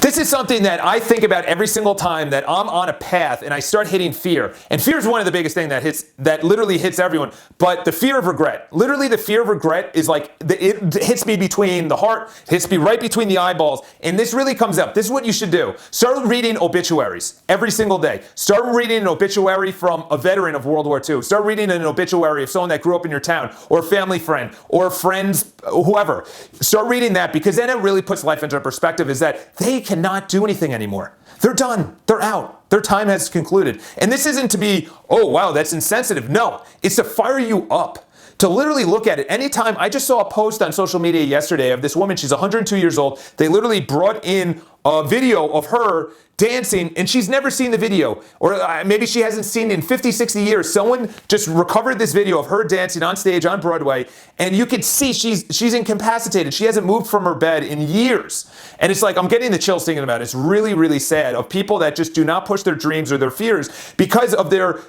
This is something that I think about every single time that I'm on a path and I start hitting fear. And fear is one of the biggest things that literally hits everyone. But the fear of regret, literally the fear of regret is like, it hits me between the heart, hits me right between the eyeballs. And this really comes up. This is what you should do. Start reading obituaries every single day. Start reading an obituary from a veteran of World War II. Start reading an obituary of someone that grew up in your town, or a family friend, or friends, whoever. Start reading that, because then it really puts life into perspective, is that they cannot do anything anymore. They're done. They're out. Their time has concluded. And this isn't to be, oh, wow, that's insensitive. No, it's to fire you up, to literally look at it. Anytime, I just saw a post on social media yesterday of this woman, she's 102 years old. They literally brought in a video of her dancing, and she's never seen the video, or maybe she hasn't seen it in 50, 60 years. Someone just recovered this video of her dancing on stage on Broadway, and you could see she's incapacitated. She hasn't moved from her bed in years. And it's like, I'm getting the chills thinking about it. It's really, really sad, of people that just do not push their dreams or their fears because of they're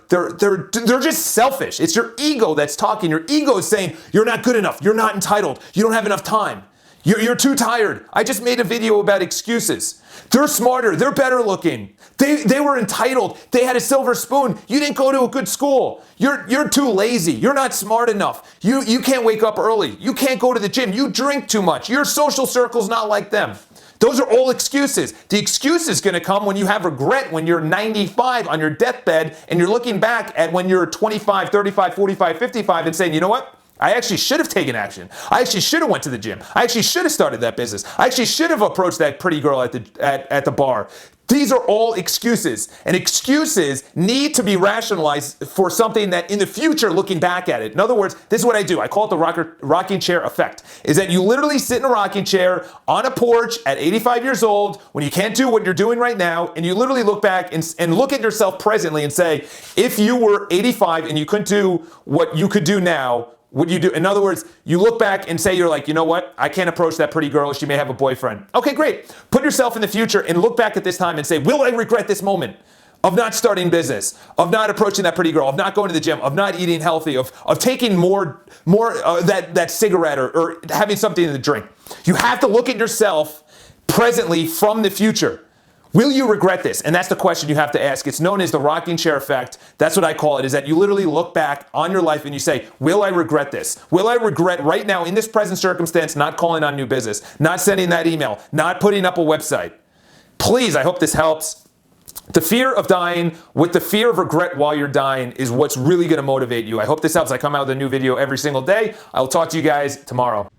just selfish. It's your ego that's talking. Your ego is saying, you're not good enough. You're not entitled. You don't have enough time. You're too tired. I just made a video about excuses. They're smarter. They're better looking. They were entitled. They had a silver spoon. You didn't go to a good school. You're too lazy. You're not smart enough. You can't wake up early. You can't go to the gym. You drink too much. Your social circle's not like them. Those are all excuses. The excuse is going to come when you have regret, when you're 95 on your deathbed and you're looking back at when you're 25, 35, 45, 55 and saying, you know what? I actually should have taken action. I actually should have went to the gym. I actually should have started that business. I actually should have approached that pretty girl at the bar. These are all excuses, and excuses need to be rationalized for something that in the future, looking back at it. In other words, this is what I do. I call it the rocking chair effect, is that you literally sit in a rocking chair on a porch at 85 years old when you can't do what you're doing right now, and you literally look back and look at yourself presently and say, if you were 85 and you couldn't do what you could do now, what you do? In other words, you look back and say, you're like, you know what? I can't approach that pretty girl. She may have a boyfriend. Okay, great. Put yourself in the future and look back at this time and say, will I regret this moment of not starting business, of not approaching that pretty girl, of not going to the gym, of not eating healthy, of taking more that cigarette or having something to drink? You have to look at yourself presently from the future. Will you regret this? And that's the question you have to ask. It's known as the rocking chair effect. That's what I call it, is that you literally look back on your life and you say, will I regret this? Will I regret right now in this present circumstance not calling on new business, not sending that email, not putting up a website? Please, I hope this helps. The fear of dying with the fear of regret while you're dying is what's really going to motivate you. I hope this helps. I come out with a new video every single day. I'll talk to you guys tomorrow.